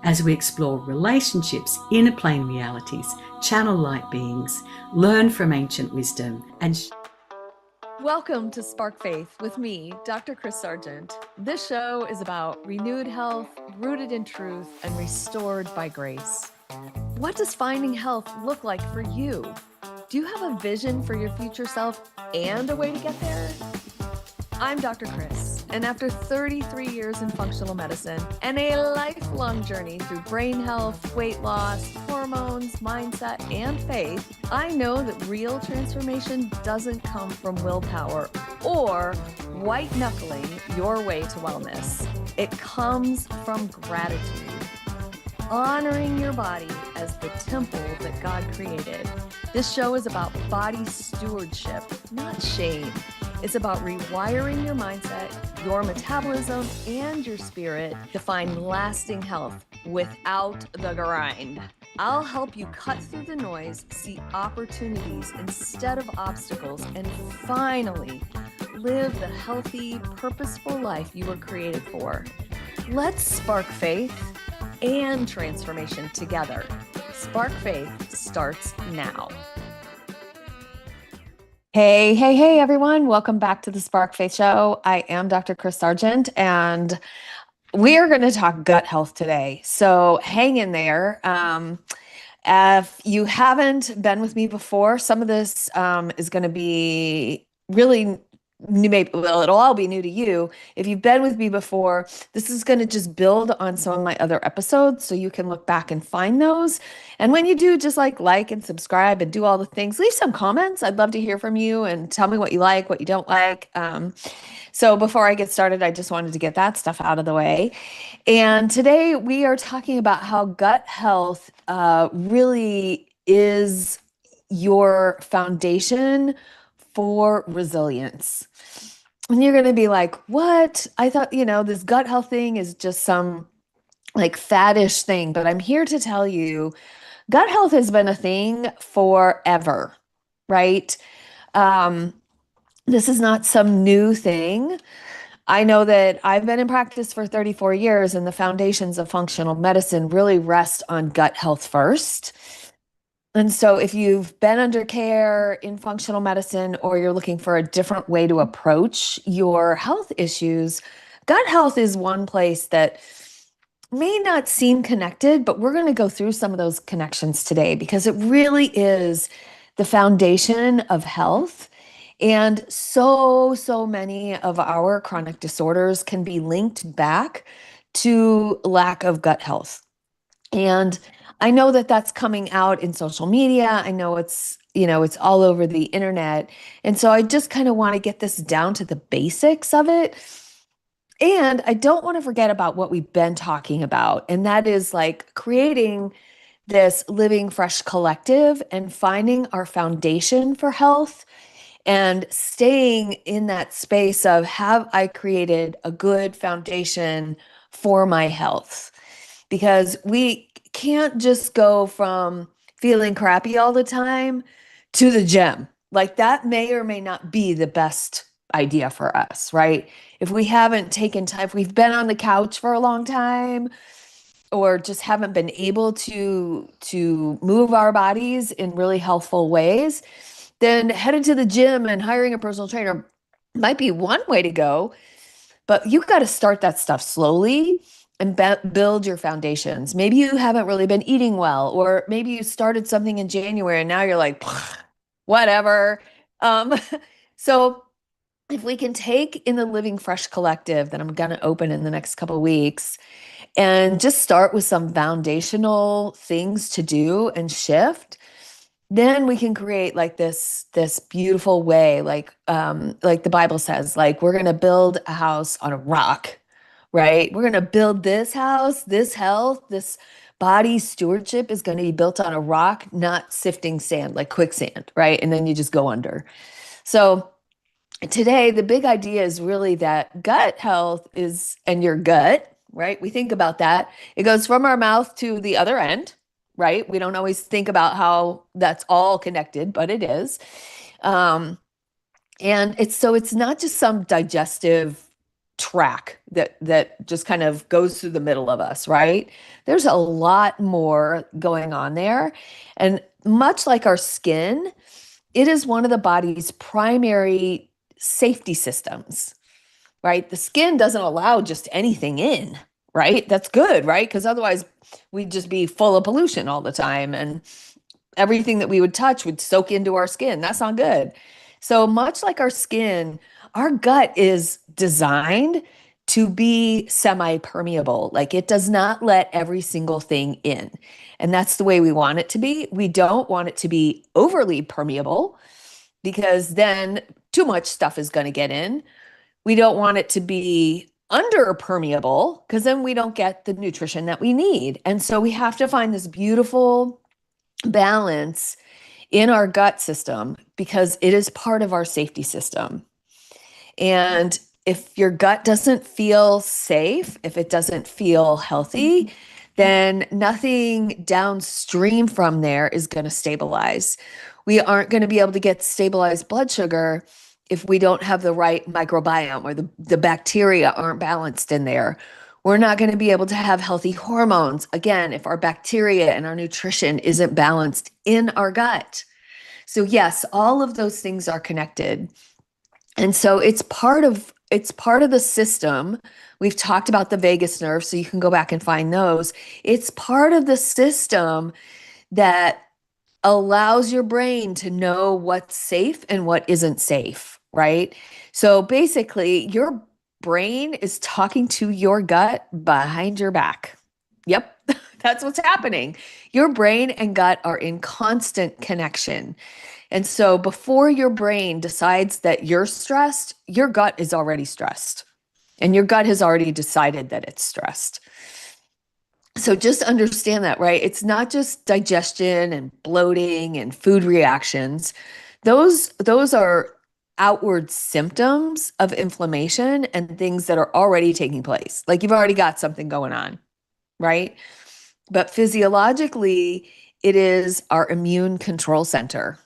as we explore relationships, inner plane realities, channel light beings, learn from ancient wisdom, and Welcome to Spark Faith with me, Dr. Chris Sargent. This show is about renewed health, rooted in truth, and restored by grace. What does finding health look like for you? Do you have a vision for your future self and a way to get there? I'm Dr. Chris, and after 33 years in functional medicine and a lifelong journey through brain health, weight loss, hormones, mindset, and faith, I know that real transformation doesn't come from willpower or white-knuckling your way to wellness. It comes from gratitude, honoring your body as the temple that God created. This show is about body stewardship, not shame. It's about rewiring your mindset, your metabolism, and your spirit to find lasting health without the grind. I'll help you cut through the noise, see opportunities instead of obstacles, and finally live the healthy, purposeful life you were created for. Let's spark faith and transformation together. Spark Faith starts now. Hey, everyone. Welcome back to the Spark Faith Show. I am Dr. Chris Sargent, and we are going to talk gut health today. So hang in there. If you haven't been with me before, some of this is going to be really new. Maybe, well, it'll all be new to you. If you've been with me before, this is going to just build on some of my other episodes so you can look back and find those. And when you do, just like and subscribe and do all the things, leave some comments. I'd love to hear from you and tell me what you like, what you don't like. So before I get started, I just wanted to get that stuff out of the way. And today we are talking about how gut health really is your foundation for resilience. And you're going to be like, what? I thought, this gut health thing is just some like faddish thing, but I'm here to tell you gut health has been a thing forever, right? This is not some new thing. I know that I've been in practice for 34 years, and the foundations of functional medicine really rest on gut health first. And so if you've been under care in functional medicine, or you're looking for a different way to approach your health issues, gut health is one place that may not seem connected, but we're going to go through some of those connections today because it really is the foundation of health. And so many of our chronic disorders can be linked back to lack of gut health. And I know that that's coming out in social media. I know it's all over the internet. And so I just kind of want to get this down to the basics of it. And I don't want to forget about what we've been talking about. And that is like creating this living fresh collective and finding our foundation for health and staying in that space of, have I created a good foundation for my health? Because we can't just go from feeling crappy all the time to the gym. Like that may or may not be the best idea for us, right? If we haven't taken time, if we've been on the couch for a long time, or just haven't been able to move our bodies in really healthful ways, then heading to the gym and hiring a personal trainer might be one way to go. But you got to start that stuff slowly and build your foundations. Maybe you haven't really been eating well, or maybe you started something in January and now you're like, whatever. So if we can take in the Living Fresh Collective that I'm going to open in the next couple of weeks and just start with some foundational things to do and shift, then we can create like this beautiful way, like the Bible says, like we're going to build a house on a rock, right? We're going to build this house, this health, this body stewardship is going to be built on a rock, not sifting sand, like quicksand, right? And then you just go under. So today, the big idea is really that gut health is, and your gut, right? We think about that. It goes from our mouth to the other end, right? We don't always think about how that's all connected, but it is. And it's not just some digestive track that just kind of goes through the middle of us, right? There's a lot more going on there. And much like our skin, it is one of the body's primary safety systems, right? The skin doesn't allow just anything in, right? That's good, right? Because otherwise we'd just be full of pollution all the time and everything that we would touch would soak into our skin. That's not good. So much like our skin, our gut is designed to be semi-permeable. Like it does not let every single thing in. And that's the way we want it to be. We don't want it to be overly permeable because then too much stuff is going to get in. We don't want it to be under permeable because then we don't get the nutrition that we need. And so we have to find this beautiful balance in our gut system because it is part of our safety system. And if your gut doesn't feel safe, if it doesn't feel healthy, then nothing downstream from there is going to stabilize. We aren't going to be able to get stabilized blood sugar if we don't have the right microbiome or the bacteria aren't balanced in there. We're not going to be able to have healthy hormones, again, if our bacteria and our nutrition isn't balanced in our gut. So yes, all of those things are connected. And so it's part of the system. We've talked about the vagus nerve, so you can go back and find those. It's part of the system that allows your brain to know what's safe and what isn't safe, right? So basically, your brain is talking to your gut behind your back. Yep, that's what's happening. Your brain and gut are in constant connection. And so before your brain decides that you're stressed, your gut is already stressed. And your gut has already decided that it's stressed. So just understand that, right? It's not just digestion and bloating and food reactions. Those are outward symptoms of inflammation and things that are already taking place. Like you've already got something going on, right? But physiologically, it is our immune control center.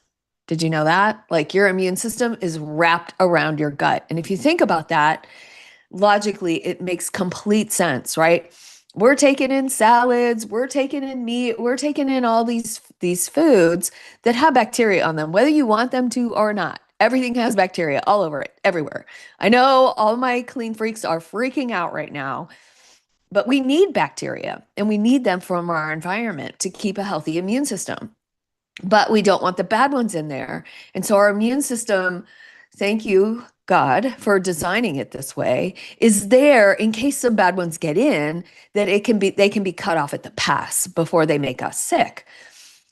Did you know that? Like your immune system is wrapped around your gut. And if you think about that, logically, it makes complete sense, right? We're taking in salads, we're taking in meat, we're taking in all these foods that have bacteria on them, whether you want them to or not. Everything has bacteria all over it, everywhere. I know all my clean freaks are freaking out right now, but we need bacteria and we need them from our environment to keep a healthy immune system. But we don't want the bad ones in there. And so our immune system, thank you, God, for designing it this way, is there in case some bad ones get in, that they can be cut off at the pass before they make us sick.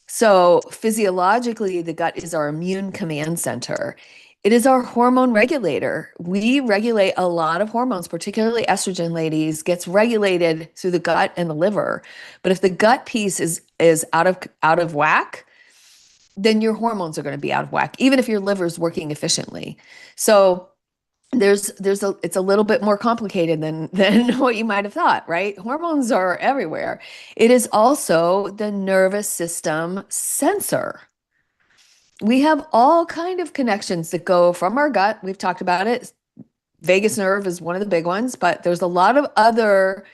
So physiologically, the gut is our immune command center. It is our hormone regulator. We regulate a lot of hormones, particularly estrogen, ladies, gets regulated through the gut and the liver. But if the gut piece is out of whack, then your hormones are going to be out of whack, even if your liver is working efficiently. So it's a little bit more complicated than what you might have thought, right? Hormones are everywhere. It is also the nervous system sensor. We have all kind of connections that go from our gut. We've talked about it. Vagus nerve is one of the big ones, but there's a lot of other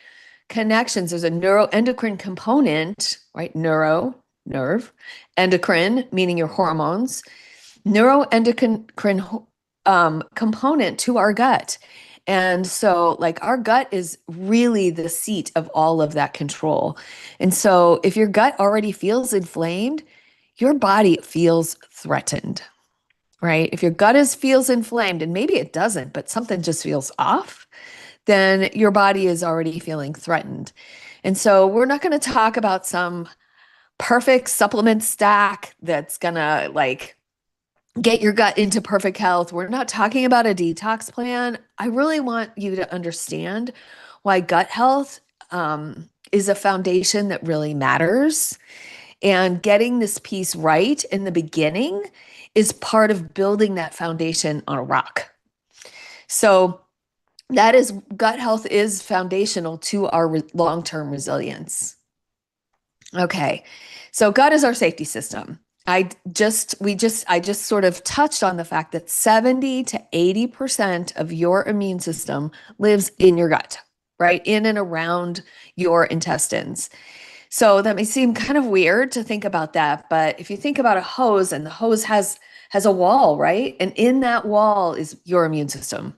connections. There's a neuroendocrine component, right? Nerve, endocrine, meaning your hormones, neuroendocrine component to our gut. And so like our gut is really the seat of all of that control. And so if your gut already feels inflamed, your body feels threatened, right? If your gut feels inflamed, and maybe it doesn't, but something just feels off, then your body is already feeling threatened. And so we're not going to talk about some perfect supplement stack that's gonna like get your gut into perfect health. We're not talking about a detox plan. I really want you to understand why gut health is a foundation that really matters. And getting this piece right in the beginning is part of building that foundation on a rock. So gut health is foundational to our long-term resilience. Okay, so gut is our safety system. I just sort of touched on the fact that 70 to 80% of your immune system lives in your gut, right? In and around your intestines. So that may seem kind of weird to think about that, but if you think about a hose, and the hose has a wall, right? And in that wall is your immune system.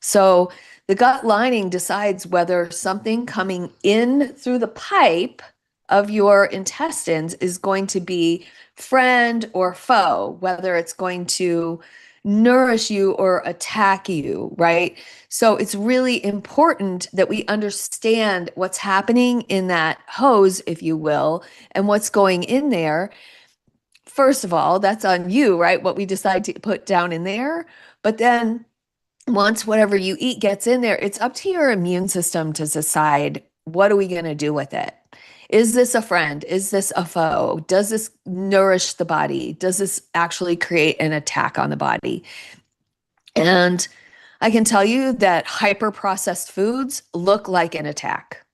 So the gut lining decides whether something coming in through the pipe of your intestines is going to be friend or foe, whether it's going to nourish you or attack you, right? So it's really important that we understand what's happening in that hose, if you will, and what's going in there. First of all, that's on you, right? What we decide to put down in there. But then once whatever you eat gets in there, it's up to your immune system to decide, what are we going to do with it? Is this a friend? Is this a foe? Does this nourish the body? Does this actually create an attack on the body? And I can tell you that hyper processed foods look like an attack.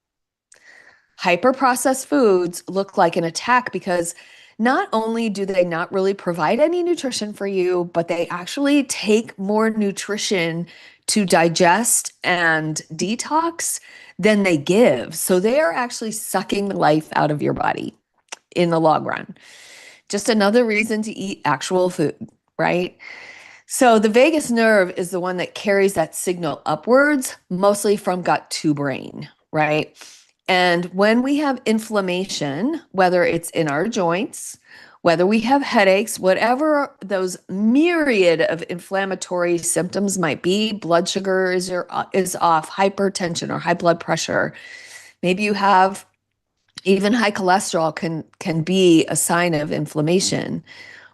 Hyper processed foods look like an attack because not only do they not really provide any nutrition for you, but they actually take more nutrition to digest and detox than they give. So they are actually sucking the life out of your body in the long run. Just another reason to eat actual food, right? So the vagus nerve is the one that carries that signal upwards, mostly from gut to brain, right? And when we have inflammation, whether it's in our joints, whether we have headaches, whatever those myriad of inflammatory symptoms might be, blood sugar is off, hypertension or high blood pressure. Maybe you have even high cholesterol can be a sign of inflammation,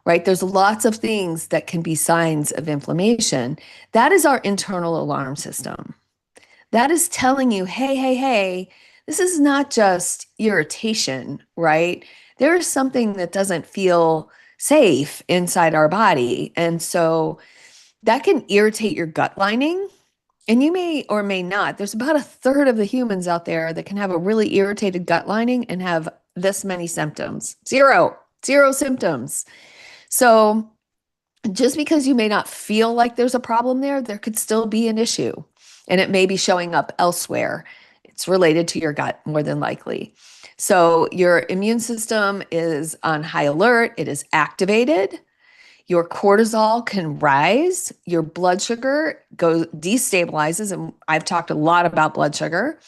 right? There's lots of things that can be signs of inflammation. That is our internal alarm system. That is telling you, hey, hey, hey, this is not just irritation, right? There is something that doesn't feel safe inside our body. And so that can irritate your gut lining. And you may or may not. There's about a third of the humans out there that can have a really irritated gut lining and have this many symptoms. Zero symptoms. So just because you may not feel like there's a problem there, there could still be an issue. And it may be showing up elsewhere. It's related to your gut more than likely. So your immune system is on high alert, it is activated. Your cortisol can rise, your blood sugar destabilizes, and I've talked a lot about blood sugar.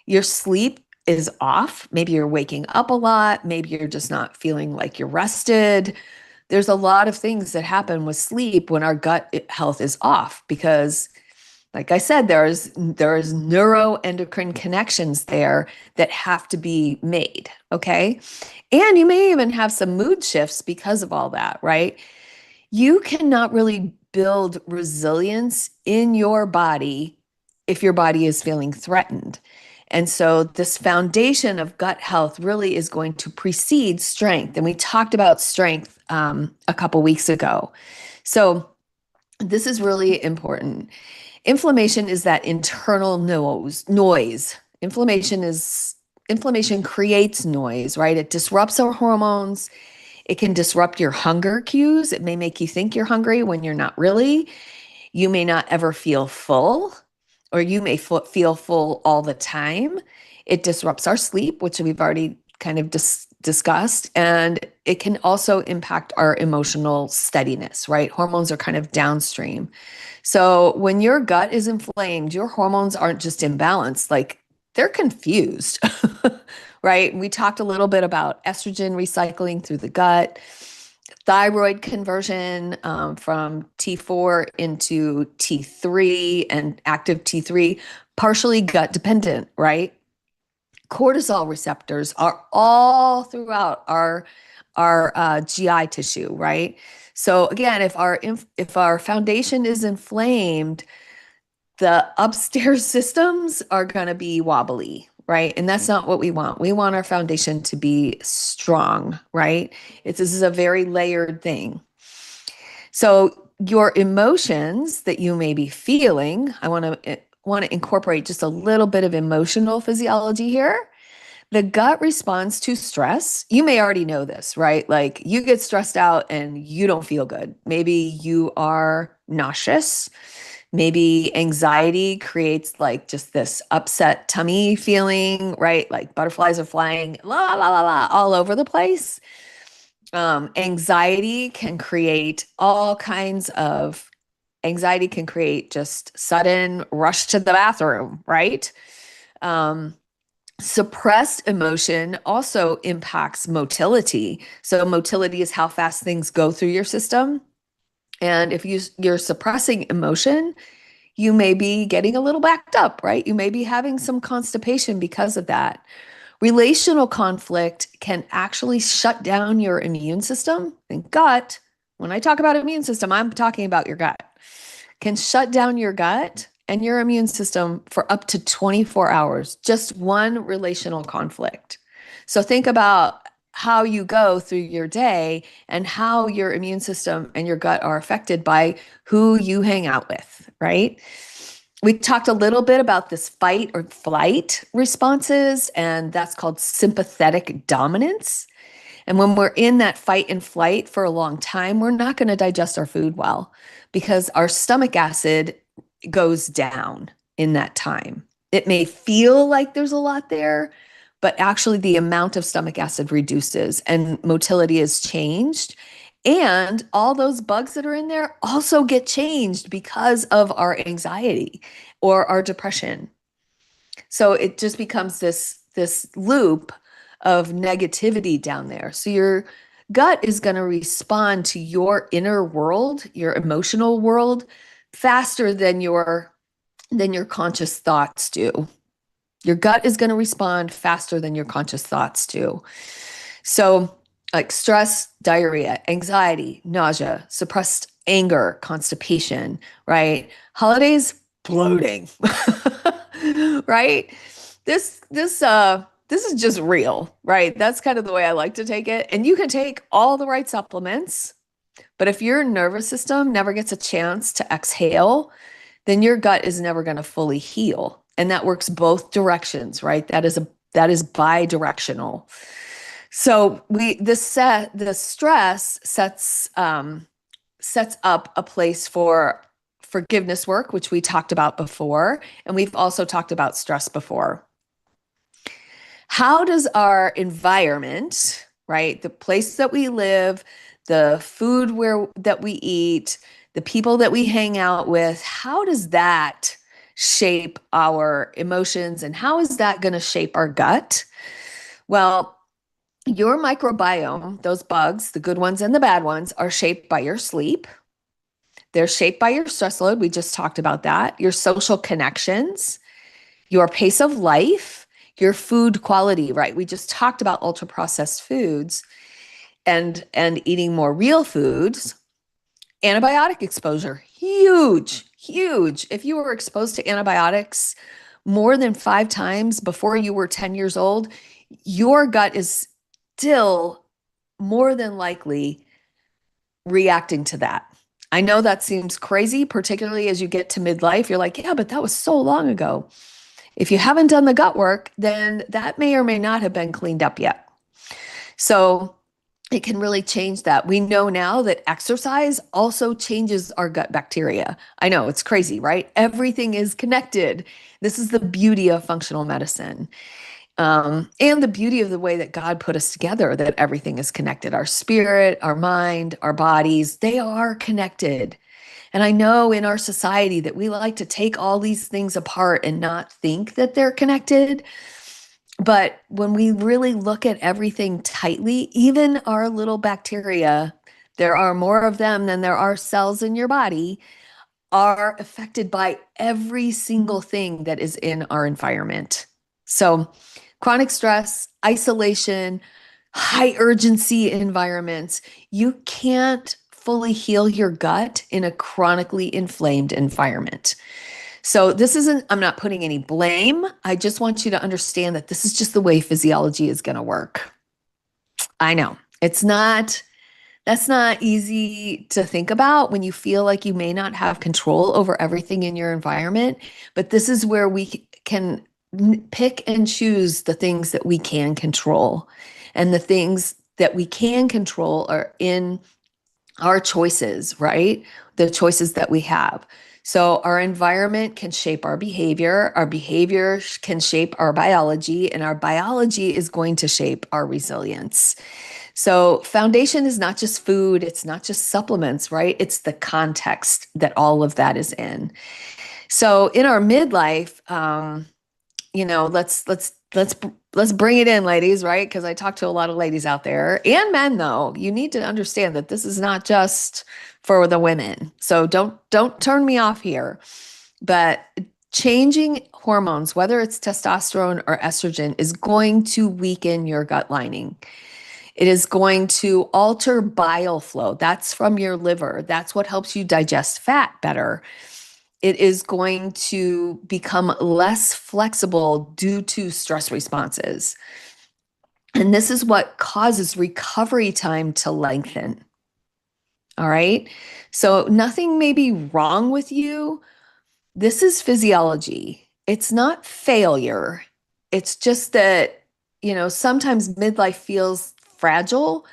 Your sleep is off. Maybe you're waking up a lot, maybe you're just not feeling like you're rested. There's a lot of things that happen with sleep when our gut health is off because, like I said, there's neuroendocrine connections there that have to be made, okay? And you may even have some mood shifts because of all that, right? You cannot really build resilience in your body if your body is feeling threatened. And so this foundation of gut health really is going to precede strength. And we talked about strength a couple weeks ago. So this is really important. Inflammation is that internal noise. Inflammation creates noise, right? It disrupts our hormones. It can disrupt your hunger cues. It may make you think you're hungry when you're not really. You may not ever feel full, or you may feel full all the time. It disrupts our sleep, which we've already kind of discussed. And it can also impact our emotional steadiness, right? Hormones are kind of downstream. So when your gut is inflamed, your hormones aren't just imbalanced, like they're confused, right? We talked a little bit about estrogen recycling through the gut, thyroid conversion from T4 into T3 and active T3, partially gut dependent, right? Cortisol receptors are all throughout our GI tissue, right? So again, if our foundation is inflamed, the upstairs systems are going to be wobbly, right? And that's not what we want. We want our foundation to be strong, right? This is a very layered thing. So your emotions that you may be feeling, I want to incorporate just a little bit of emotional physiology here. The gut responds to stress. You may already know this, right? Like you get stressed out and you don't feel good. Maybe you are nauseous. Maybe anxiety creates like just this upset tummy feeling, right? Like butterflies are flying la la la la all over the place. Anxiety can create all kinds of anxiety can create just sudden rush to the bathroom, right? Um, Suppressed emotion also impacts motility. So motility is how fast things go through your system. And if you're suppressing emotion, you may be getting a little backed up, right? You may be having some constipation because of that. Relational conflict can actually shut down your immune system and gut. When I talk about immune system, I'm talking about your gut. Can shut down your gut and your immune system for up to 24 hours, just one relational conflict. So think about how you go through your day and how your immune system and your gut are affected by who you hang out with, right? We talked a little bit about this fight or flight responses, and that's called sympathetic dominance. And when we're in that fight and flight for a long time, we're not going to digest our food well because our stomach acid goes down in that time. It may feel like there's a lot there, but actually the amount of stomach acid reduces and motility is changed. And all those bugs that are in there also get changed because of our anxiety or our depression. So it just becomes this loop of negativity down there. So your gut is going to respond to your inner world, your emotional world, faster than your conscious thoughts do. Your gut is going to respond faster than your conscious thoughts do. So, like stress, diarrhea, anxiety, nausea, suppressed anger, constipation, right? Holidays, bloating. Right? This is just real, right? That's kind of the way I like to take it. And you can take all the right supplements, but if your nervous system never gets a chance to exhale, then your gut is never going to fully heal. And that works both directions, right? That is bi-directional. So the stress sets up a place for forgiveness work, which we talked about before, and we've also talked about stress before. How does our environment, right, the place that we live, the food that we eat, the people that we hang out with, how does that shape our emotions and how is that going to shape our gut? Well, your microbiome, those bugs, the good ones and the bad ones, are shaped by your sleep. They're shaped by your stress load. We just talked about that. Your social connections, your pace of life, your food quality, right? We just talked about ultra processed foods and eating more real foods. Antibiotic exposure, huge, huge. If you were exposed to antibiotics more than 5 times before you were 10 years old, your gut is still more than likely reacting to that. I know that seems crazy, particularly as you get to midlife. You're like, yeah, but that was so long ago. If you haven't done the gut work, then that may or may not have been cleaned up yet. So it can really change that. We know now that exercise also changes our gut bacteria. I know it's crazy, right? Everything is connected. This is the beauty of functional medicine. And the beauty of the way that God put us together, that everything is connected. Our spirit, our mind, our bodies, they are connected. And I know in our society that we like to take all these things apart and not think that they're connected. But when we really look at everything tightly, even our little bacteria, there are more of them than there are cells in your body, are affected by every single thing that is in our environment. So, chronic stress, isolation, high urgency environments, you can't fully heal your gut in a chronically inflamed environment. So I'm not putting any blame. I just want you to understand that this is just the way physiology is going to work. I know that's not easy to think about when you feel like you may not have control over everything in your environment, but this is where we can pick and choose the things that we can control. And the things that we can control are in our choices, right? The choices that we have. So our environment can shape our behavior can shape our biology, and our biology is going to shape our resilience. So foundation is not just food, it's not just supplements, right? It's the context that all of that is in. So in our midlife, let's bring it in, ladies, right? Because I talk to a lot of ladies out there and men, though. You need to understand that this is not just for the women. So don't turn me off here. But changing hormones, whether it's testosterone or estrogen, is going to weaken your gut lining. It is going to alter bile flow. That's from your liver. That's what helps you digest fat better. It is going to become less flexible due to stress responses. And this is what causes recovery time to lengthen. All right. So nothing may be wrong with you. This is physiology. It's not failure. It's just that, sometimes midlife feels fragile,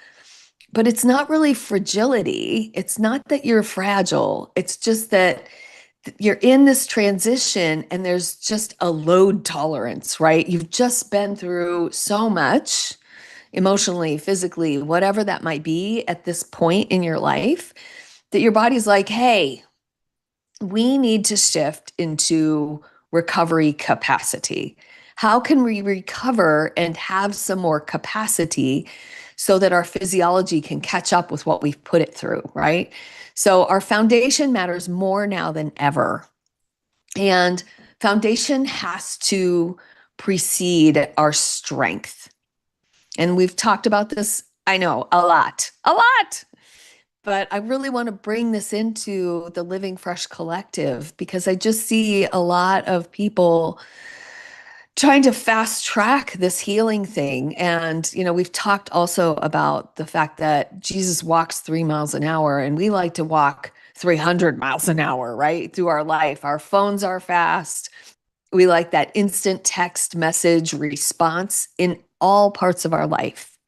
but it's not really fragility. It's not that you're fragile. It's just that you're in this transition and there's just a load tolerance, right? You've just been through so much emotionally, physically, whatever that might be at this point in your life, that your body's like, hey, we need to shift into recovery capacity. How can we recover and have some more capacity so that our physiology can catch up with what we've put it through, right? So our foundation matters more now than ever. And foundation has to precede our strength. And we've talked about this, I know, a lot. But I really want to bring this into the Living Fresh Collective because I just see a lot of people trying to fast track this healing thing. And, we've talked also about the fact that Jesus walks 3 miles an hour and we like to walk 300 miles an hour, right? Through our life. Our phones are fast. We like that instant text message response in all parts of our life.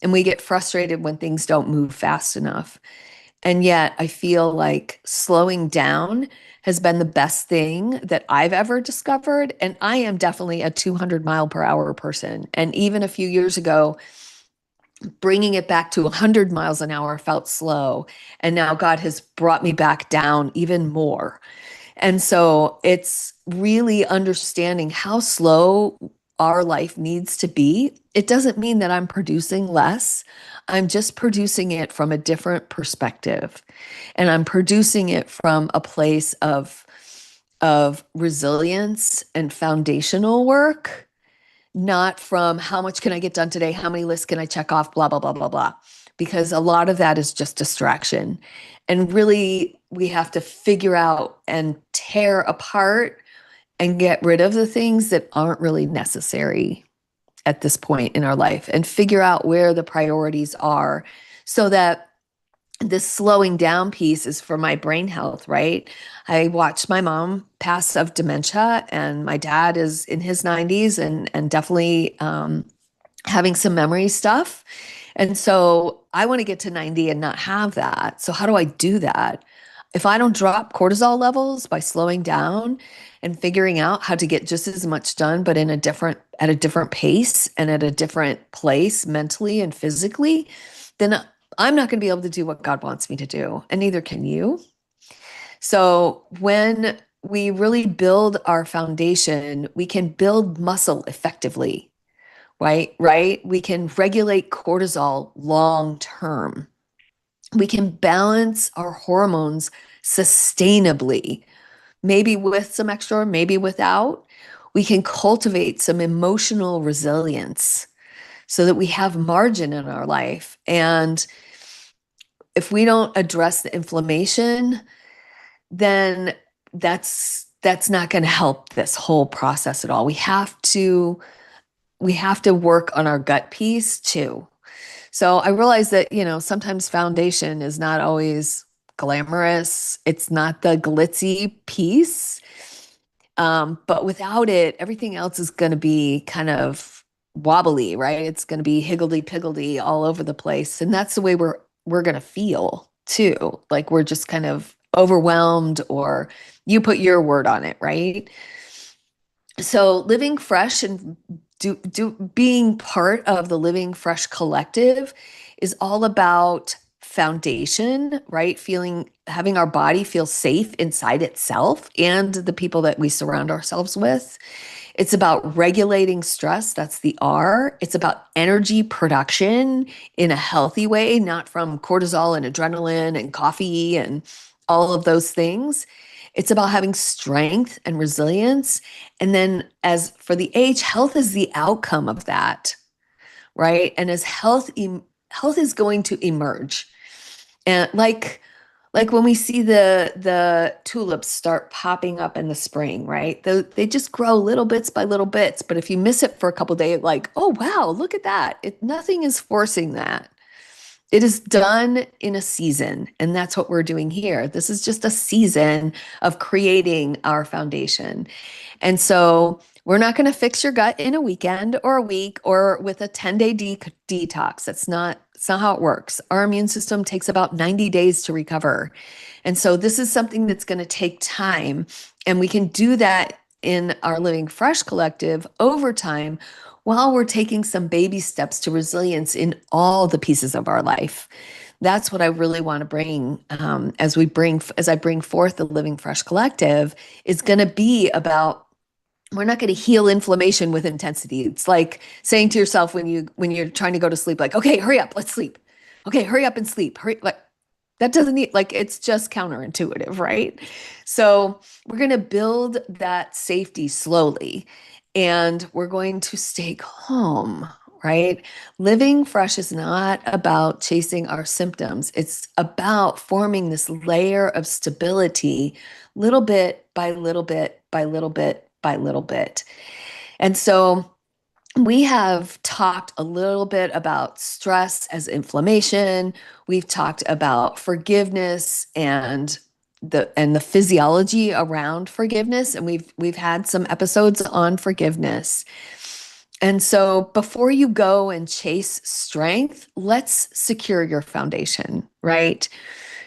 And we get frustrated when things don't move fast enough. And yet I feel like slowing down has been the best thing that I've ever discovered. And I am definitely a 200-mile-per-hour person. And even a few years ago, bringing it back to 100 miles an hour felt slow. And now God has brought me back down even more. And so it's really understanding how slow our life needs to be. It doesn't mean that I'm producing less. I'm just producing it from a different perspective. And I'm producing it from a place of resilience and foundational work, not from how much can I get done today? How many lists can I check off? Blah, blah, blah, blah, blah. Because a lot of that is just distraction. And really, we have to figure out and tear apart and get rid of the things that aren't really necessary at this point in our life and figure out where the priorities are so that this slowing down piece is for my brain health, right? I watched my mom pass of dementia, and my dad is in his 90s and definitely having some memory stuff. And so I want to get to 90 and not have that. So how do I do that? If I don't drop cortisol levels by slowing down and figuring out how to get just as much done, but at a different pace and at a different place mentally and physically, then I'm not going to be able to do what God wants me to do, and neither can you. So when we really build our foundation, we can build muscle effectively, right? Right? We can regulate cortisol long term. We can balance our hormones sustainably, maybe with some extra, maybe without. We can cultivate some emotional resilience so that we have margin in our life. And if we don't address the inflammation, then that's not going to help this whole process at all. We have to work on our gut piece too. So I realize that, sometimes foundation is not always glamorous. It's not the glitzy piece. But without it, everything else is going to be kind of wobbly, right? It's going to be higgledy-piggledy all over the place. And that's the way we're going to feel too. Like we're just kind of overwhelmed, or you put your word on it, right? So living fresh and being part of the Living Fresh collective is all about foundation, right? Having our body feel safe inside itself and the people that we surround ourselves with. It's about regulating stress. That's the R. It's about energy production in a healthy way, not from cortisol and adrenaline and coffee and all of those things. It's about having strength and resilience. And then as for the H, health is the outcome of that, right? And as health is going to emerge. And like when we see the tulips start popping up in the spring, right? They just grow little bits by little bits. But if you miss it for a couple of days, like, oh wow, look at that. Nothing is forcing that. It is done in a season, and that's what we're doing here. This is just a season of creating our foundation. And so we're not going to fix your gut in a weekend or a week or with a 10-day detox. It's not how it works. Our immune system takes about 90 days to recover. And so this is something that's going to take time, and we can do that in our Living Fresh collective over time, while we're taking some baby steps to resilience in all the pieces of our life. That's what I really want to bring as I bring forth the Living Fresh collective, is going to be about, we're not going to heal inflammation with intensity. It's like saying to yourself when you're trying to go to sleep, like, okay, hurry up, let's sleep. Okay, hurry up and sleep. Hurry, like that doesn't need, like, it's just counterintuitive, right? So we're going to build that safety slowly. And we're going to stay calm, right? Living Fresh is not about chasing our symptoms. It's about forming this layer of stability, little bit by little bit by little bit by little bit. And so we have talked a little bit about stress as inflammation. We've talked about forgiveness and the physiology around forgiveness, and we've had some episodes on forgiveness. And so before you go and chase strength, let's secure your foundation, right?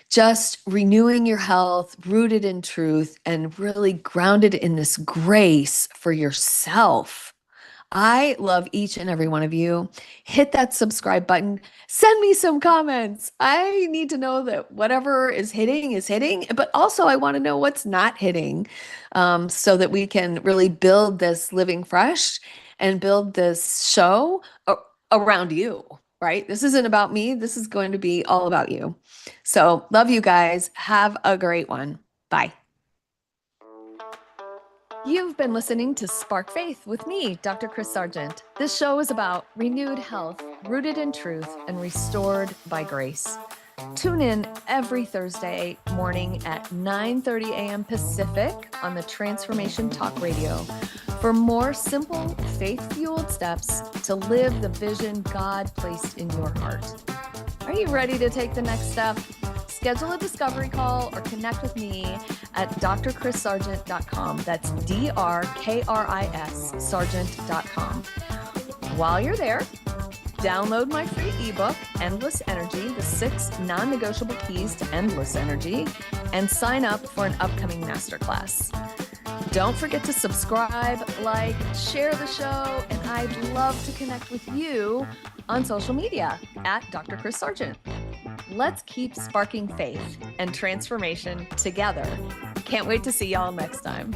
Just renewing your health, rooted in truth, and really grounded in this grace for yourself. I love each and every one of you. Hit that subscribe button. Send me some comments. I need to know that whatever is hitting, but also I want to know what's not hitting, so that we can really build this Living Fresh and build this show around you, right? This isn't about me. This is going to be all about you. So love you guys. Have a great one. Bye. You've been listening to Spark Faith with me, Dr. Chris Sargent. This show is about renewed health, rooted in truth, and restored by grace. Tune in every Thursday morning at 9:30 a.m. Pacific on the Transformation Talk Radio for more simple, faith-fueled steps to live the vision God placed in your heart. Are you ready to take the next step? Schedule a discovery call or connect with me at drchrissargent.com. That's DRKRIS Sargent.com. While you're there, download my free ebook, Endless Energy, the 6 non-negotiable keys to endless energy, and sign up for an upcoming masterclass. Don't forget to subscribe, like, share the show, and I'd love to connect with you on social media at Dr. Chris Sargent. Let's keep sparking faith and transformation together. Can't wait to see y'all next time.